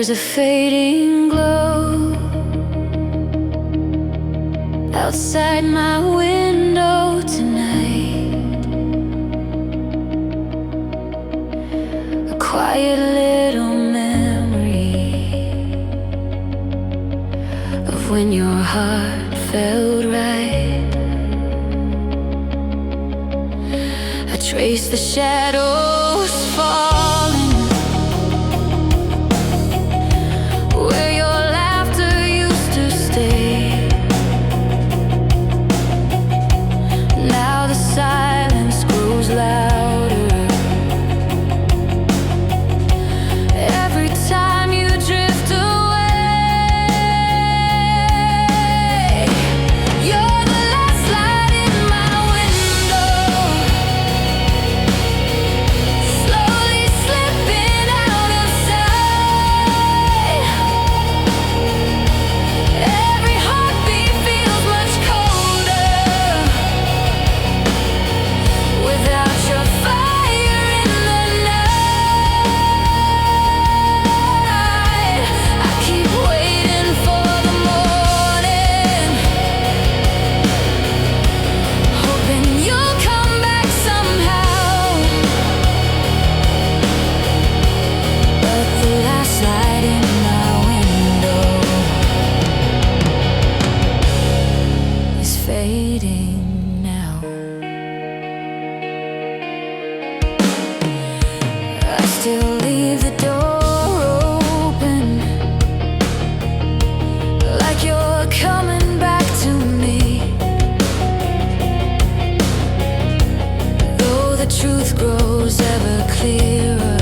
There's a fading glow outside my window tonight, a quiet little memory of when your heart felt right. I trace the shadows falling where your laughter used to stay. Now the silence grows louder every time you drift away. You're the last light in my window, slowly slipping out of sight. Every heartbeat feels much colder without your fire in the night. I keep waiting for the morning, hoping you'll come back somehow. But the last light in my window is fading now. I still leave the door open, like you're coming back to me. Though the truth grows ever clearer,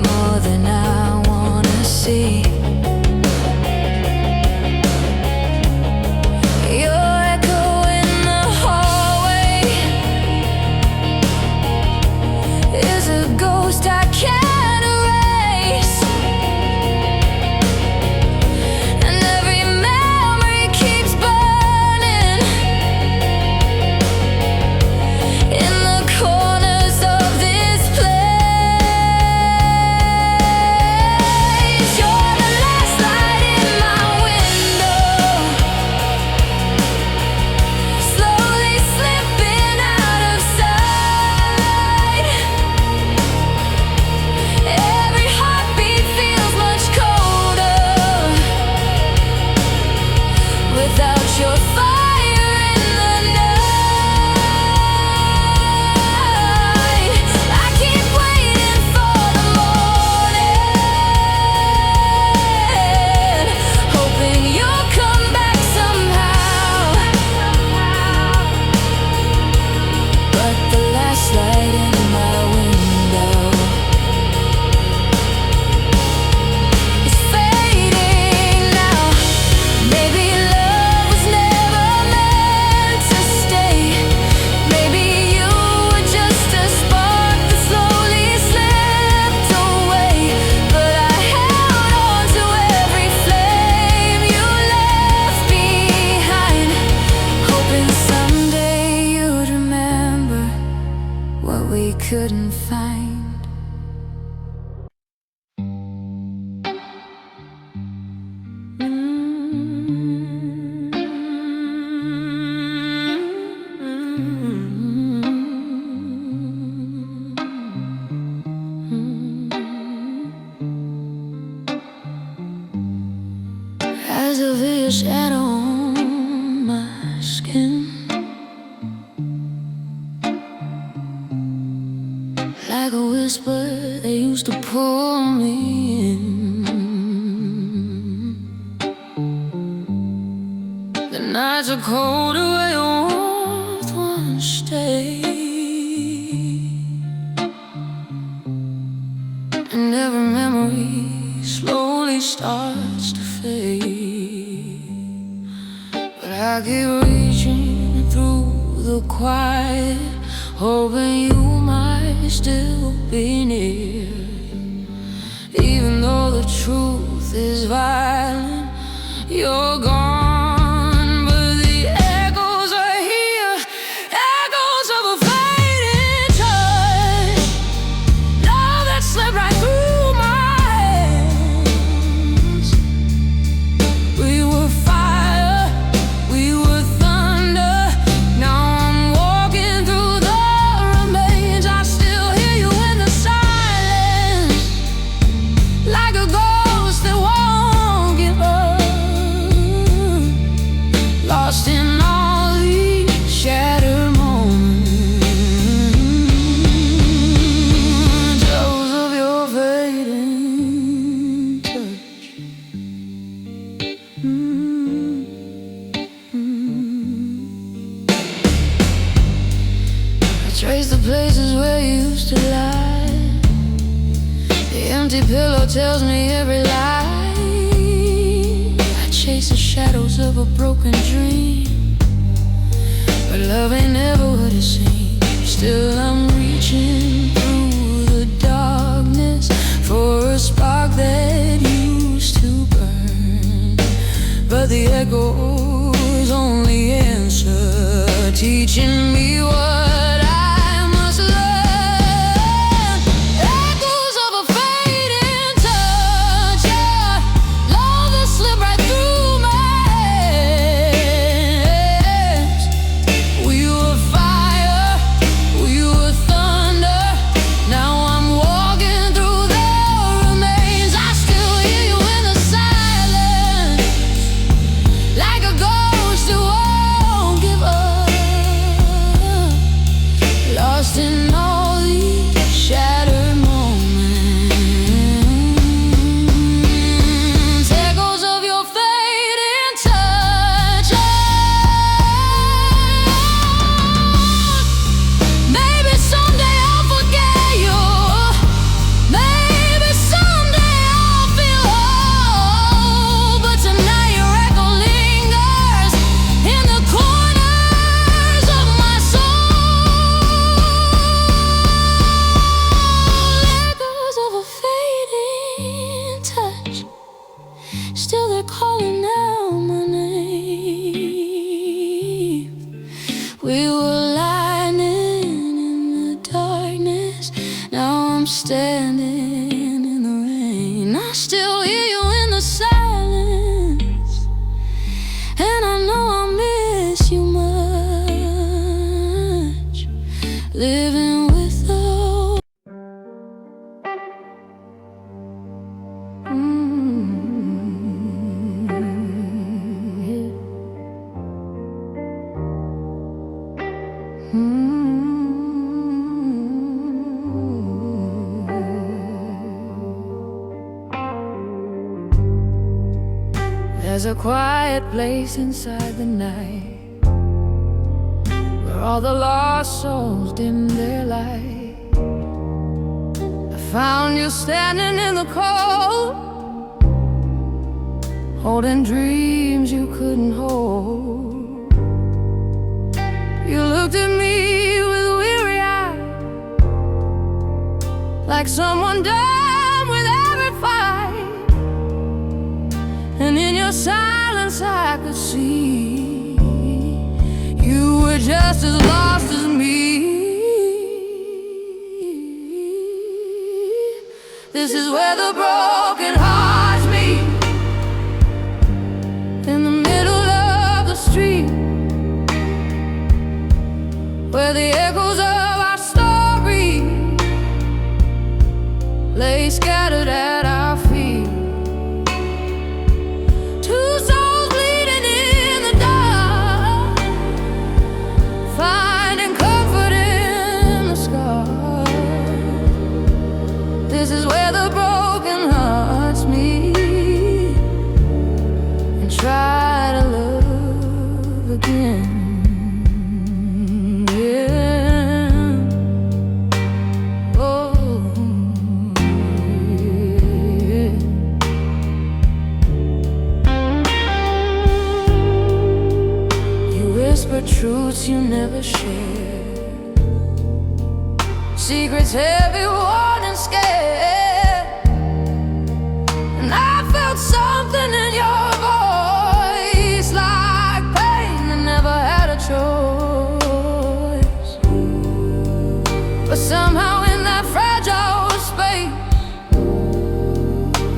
more than I wanna see. Your echo in the hallway is a ghost I can't erase, and every memory keeps burning in the corners of this place. You're the last light in my window, slowly slipping out of sight. Every heartbeat feels much colder without your fire in the night. I keep waiting for the morning, hoping you'll come back somehow. But the last light in my window is fading now. Maybe love was never meant to stay. Maybe you were just a spark that slowly slipped away. But I held on to every flame you left behind, hoping someday you'd remember what we couldn't find. As a vivid shadow on my skin, like a whisper they used to pull me in. The nights are colder where your warmth once stayed, and every memory slowly starts to fade. But I keep reaching through the quiet, hoping you might still be near. Even though the truth is violent, you're gone, but the echoes are here, echoes of a fading touch, love that slipped right through empty pillow tells me every lie. I chase the shadows of a broken dream, but love ain't never what it seems. Still I'm reaching through the darkness for a spark that used to burn, but the echoes only answer, teaching me what I must learn. Echoes of a fading touch, yeah. Love that slipped right through my hands. We were fire, we were thunder. Now I'm walking through their remains. I still hear you in the silence, like a ghost who won't give up. Lost in all these shattered moments, echoes of your fading touch. Maybe someday I'll forget you. Maybe someday I'll feel whole. But tonight your echo lingers in the corners of my soul. Echoes of a fading touch, still they're calling out my name. We were lightning in the darkness, now I'm standing in the rain. I still hear you in the silence, and I know I miss you much. Living with the There's a quiet place inside the night, where all the lost souls dim their light. I found you standing in the cold, holding dreams you couldn't hold. You looked at me with weary eyes, like someone done with every fight. And in your silence I could see you were just as lost as me. This is where the broken hearts meet, in the middle of the street, where the echoes of our story lay scattered at our feet. Two souls bleeding in the dark, finding comfort in the scar. This is where the broken hearts meet and try to love again. Truths you never shared, secrets heavy, worn and scared. And I felt something in your voice, like pain that never had a choice. But somehow in that fragile space,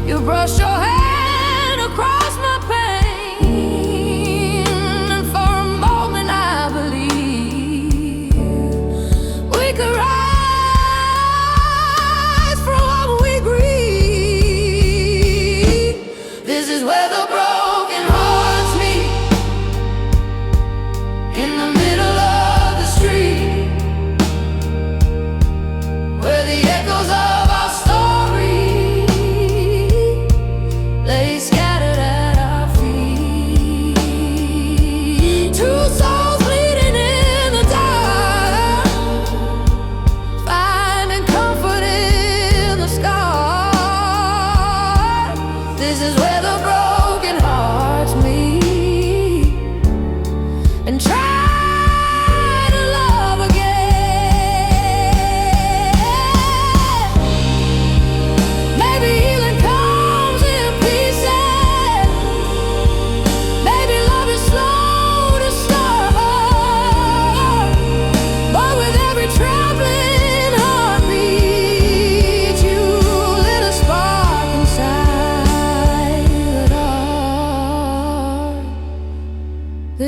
you brushed your hand across my pain.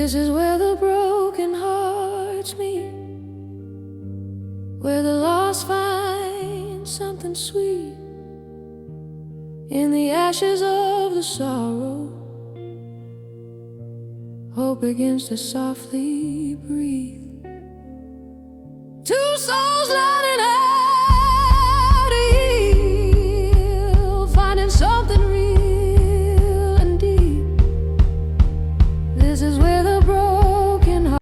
This is where the broken hearts meet, where the lost find something sweet in the ashes of the sorrow. Hope begins to softly breathe. Two souls learning how to heal, finding something real and deep. This is where the broken heart.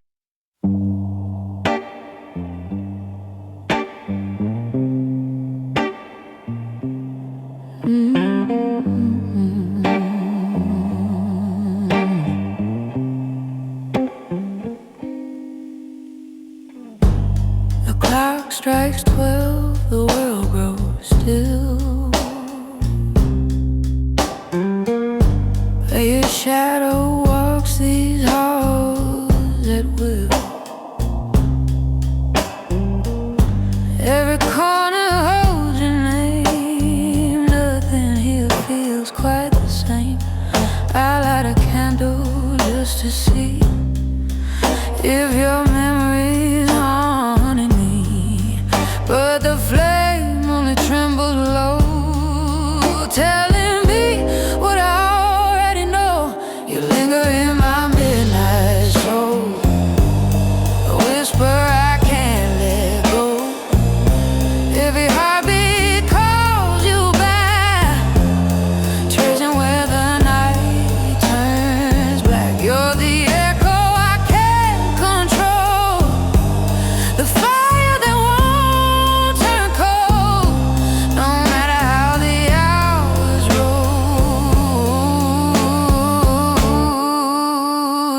The clock strikes 12, the world grows still. Your shadow walks these halls at will. Every corner holds your name. Nothing here feels quite the same. I light a candle just to see if your memory's haunting me. But the flame only trembles low, telling me what I already know. You linger in my midnight soul, a whisper I can't let go. Every heartbeat calls you back, tracing where the night turns black. You're the echo I can't control, the fire that won't turn cold, no matter how the hours roll.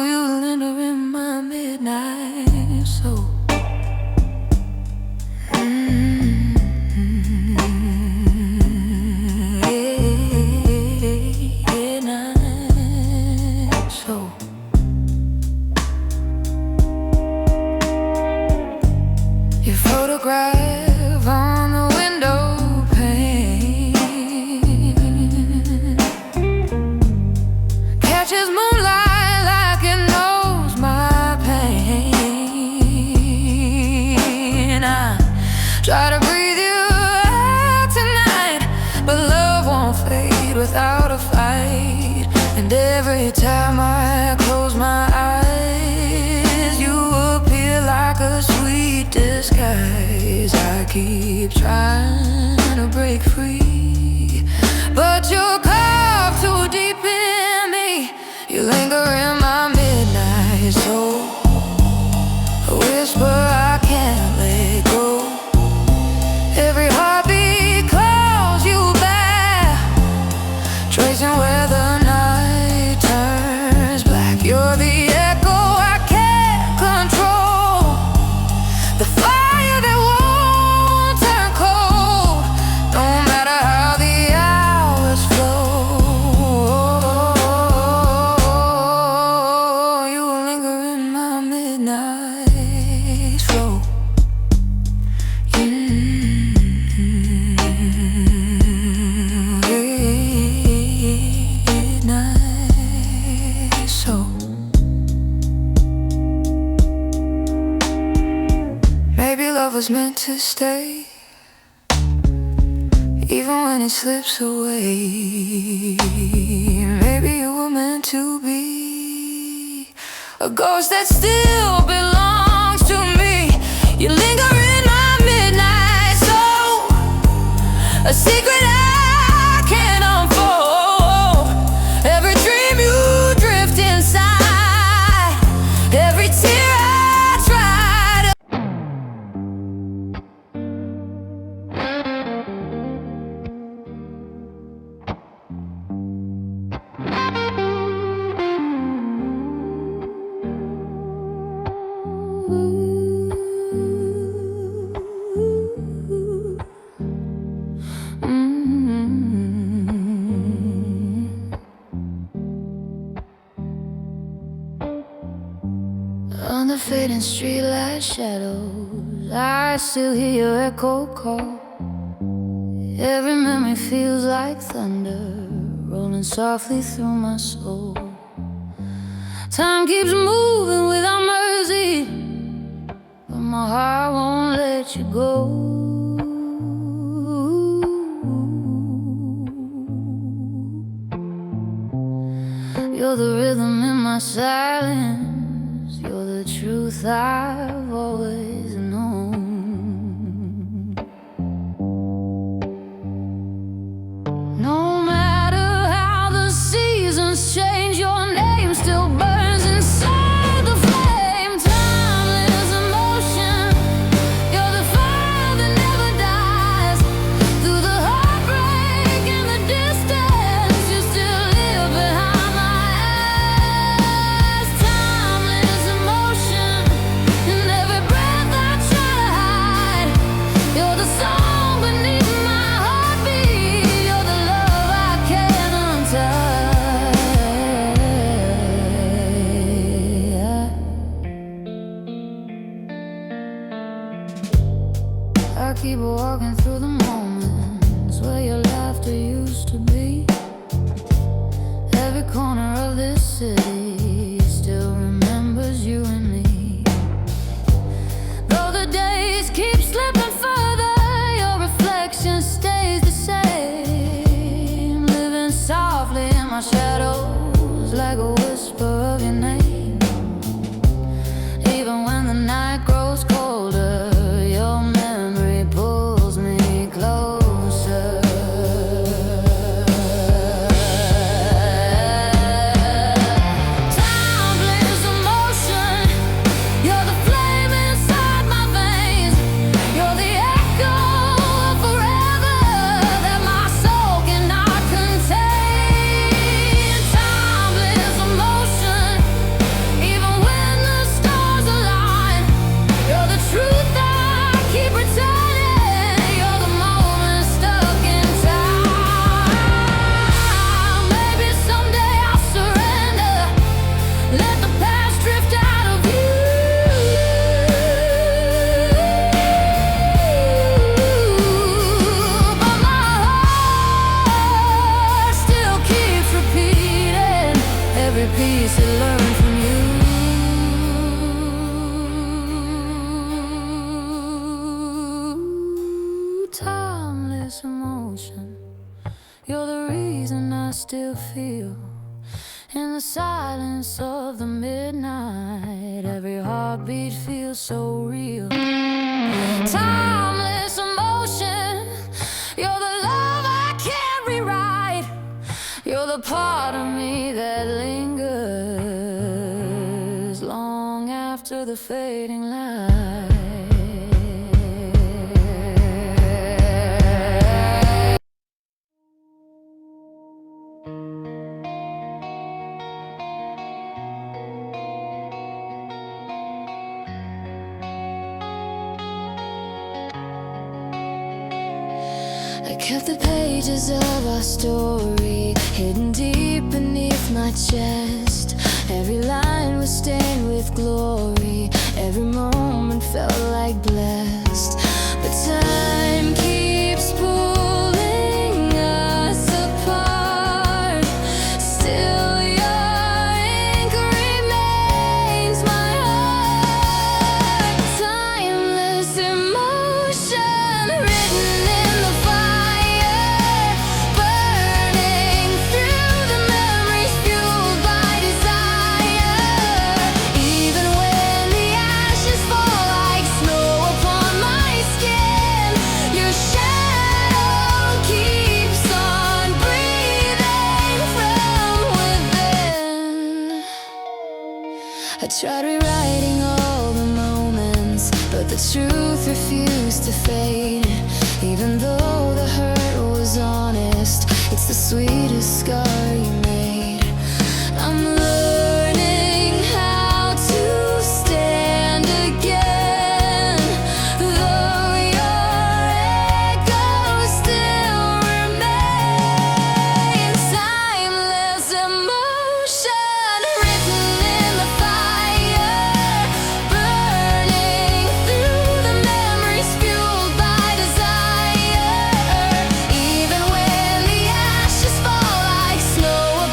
You linger in my midnight soul. Midnight soul. Your photograph on the window pane catches moonlight like it knows my pain. I try to breathe you out tonight, but love won't fade without a fight. And every time I close my eyes, you appear like a sweet disguise. I keep trying to break free, but you're carved too deep in me. You linger in my midnight soul, a whisper I can't let go. Every heartbeat calls you back, tracing where the night turns black. You're the echo I can't control, the fire that won't turn cold, no matter how the hours flow. You linger in my midnight flow. Midnight soul. Maybe love was meant to stay, even when it slips away. Maybe you were meant to be a ghost that still belongs to me. You linger in my midnight soul, a secret I can't unfold. Every dream you drift inside, every tear I try to. On the fading streetlight shadows, I still hear your echo call. Every memory feels like thunder rolling softly through my soul. Time keeps moving without mercy, but my heart won't let you go. You're the rhythm in my silence. You're the truth I've always known. No matter how the seasons change, your name still burns inside the flame. Timeless emotion, you're the fire that never dies. Through the heartbreak and the distance, you still live behind my eyes. Timeless emotion, in every breath I try to hide. You're the song beneath my heartbeat. You're the love I can't untie. I keep walking through the moments where your laughter used to be. Every corner of this city still remembers you and me. Though the days keep slipping further, your reflection stays the same. Living softly in my shadows, like a whisper of your name. Even when the night grows colder, your memory pulls me closer. Timeless emotion, you're the flame inside my veins. You're the echo of forever that my soul cannot contain. Timeless emotion, even when the stars align. You're the truth that I keep returning. You're the moment stuck in time. Maybe someday I'll surrender, let the past drift out of view. But my heart still keeps repeating every piece it learned from you. Timeless emotion, you're the reason I still feel. In the silence of the midnight, every heartbeat feels so real. Timeless emotion, you're the love I can't rewrite. You're the part of me that lingers long after the fading light. I kept the pages of our story hidden deep beneath my chest. Every line was stained with glory. Every moment felt like blessed. But time keeps pulling us apart. Still your ink remains my heart. Timeless emotion written in the fire, burning through the memories fueled by desire. Even when the ashes fall like snow upon my skin, your shadow keeps on breathing from within. I tried rewriting all the moments, but the truth refused to fade. Even though the hurt was honest, it's the sweetest scar you made. I'm learning how to stand again, though your echo still remains. Timeless emotion written in the fire, burning through the memories fueled by desire. Even when the ashes fall like snow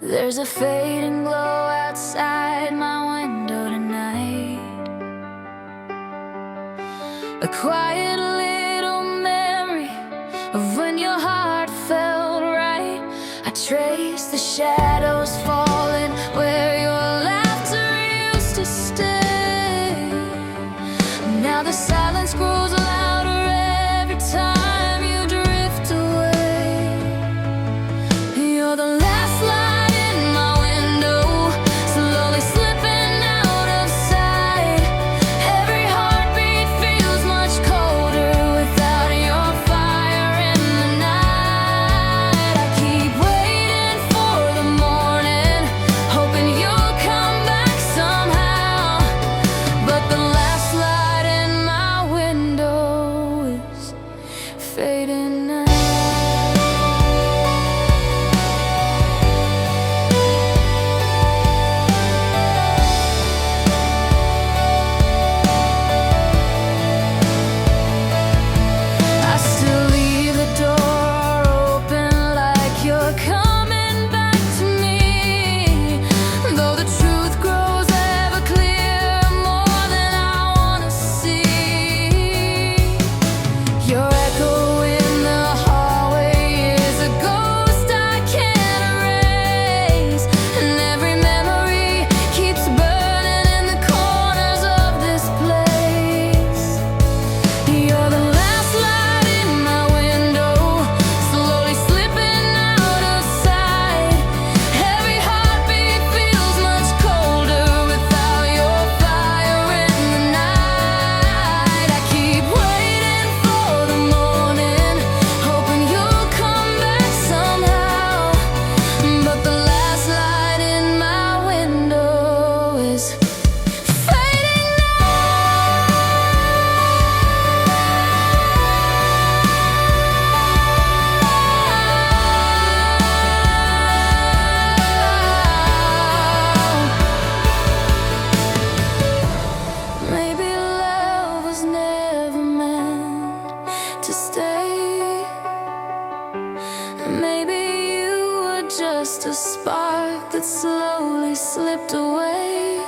There's a fading glow outside my window tonight, a quiet little memory of when your heart felt right. I trace the shadows falling where your laughter used to stay. Now the silence grows louder every time you drift away. You're the last light in my window, slowly slipping out of sight. Every heartbeat feels much colder without your fire in the night. I keep waiting for the morning, hoping you'll come back somehow. But the last light in my window is fading now. I still leave the door open like you're coming back to me. Though the truth grows ever clearer, more than I wanna see. Your echo in the hallway is a ghost I can't erase, and every memory keeps burning in the corners of this place. You're the last light in my window, slowly slipping out of sight. Every heartbeat feels much colder without your fire in the night. I keep waiting for the morning, hoping you'll come back somehow. But the last light in my window is fading now. Maybe love was never meant to stay. Maybe you were just a spark that slowly slipped away.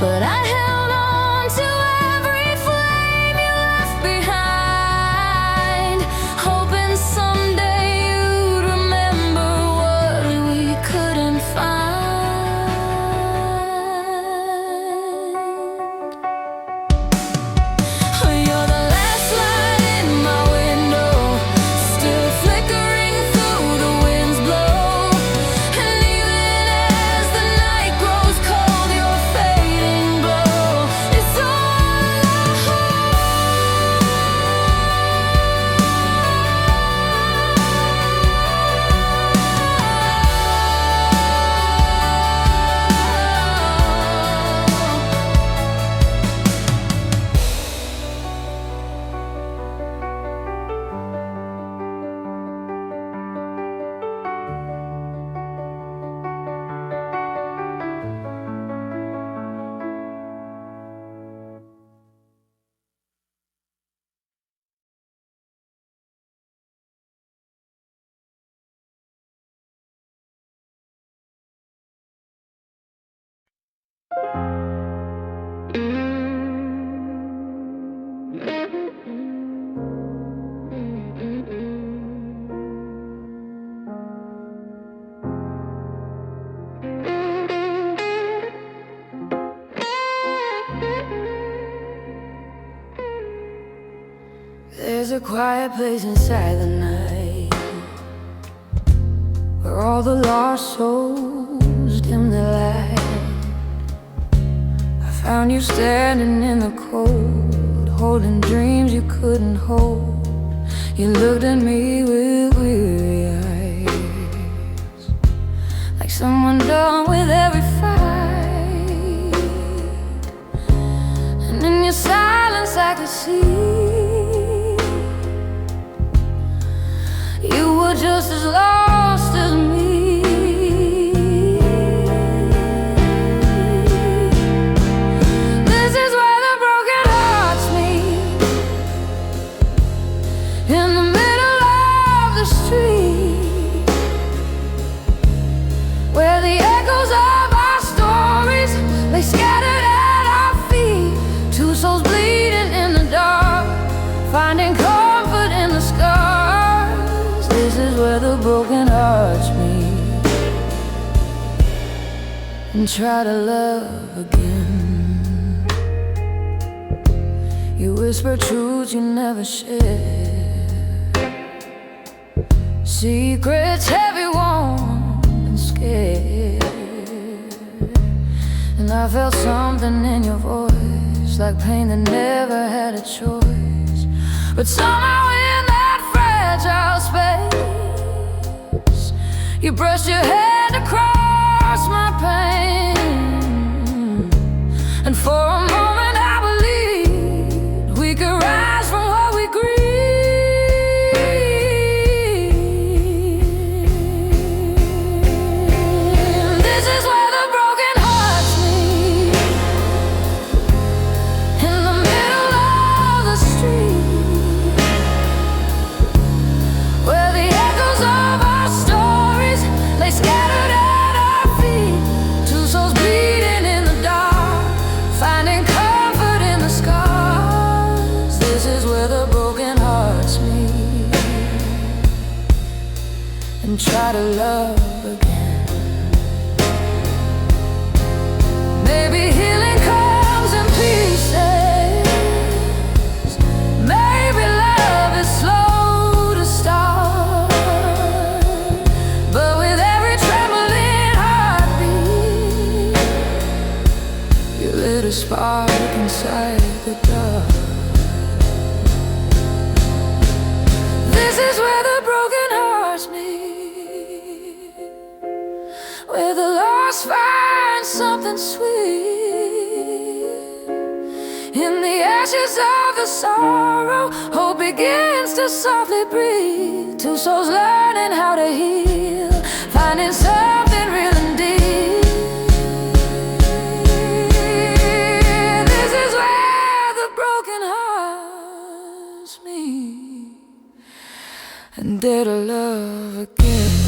But I held on to every flame you left behind, hoping someday you'd remember what we couldn't find. You're the last light in my window, still flickering through the wind's blow. And even as the night grows cold, your fading glow is all I There's a quiet place inside the night, where all the lost souls dim the light. I found you standing in the cold, holding dreams you couldn't hold. You looked at me with weary eyes, like someone done with every fight. And in your silence I could see you were just as lost as me. This is where the broken hearts meet, in the middle of the street. and try to love again. You whisper truths you never share, secrets heavy, warm and scared. And I felt something in your voice, like pain that never had a choice. But somehow in that fragile space, you brushed your hand across my pain. And for a moment I believed we could rise from what we grieved. This is where the broken hearts meet, in the middle of the street, where the echoes of our stories lay scattered at our feet. Two souls bleeding in the dark, finding comfort in the scars. This is where the broken hearts meet and try to love again. Maybe healing comes in pieces, maybe love is slow to start. But with every trembling heartbeat, you lit a spark inside the dark. This is where the broken hearts meet, where the lost find something sweet. In the ashes of the sorrow, hope begins to softly breathe. Two souls learning how to heal, finding something real and deep. This is where the broken hearts meet and dare to love again.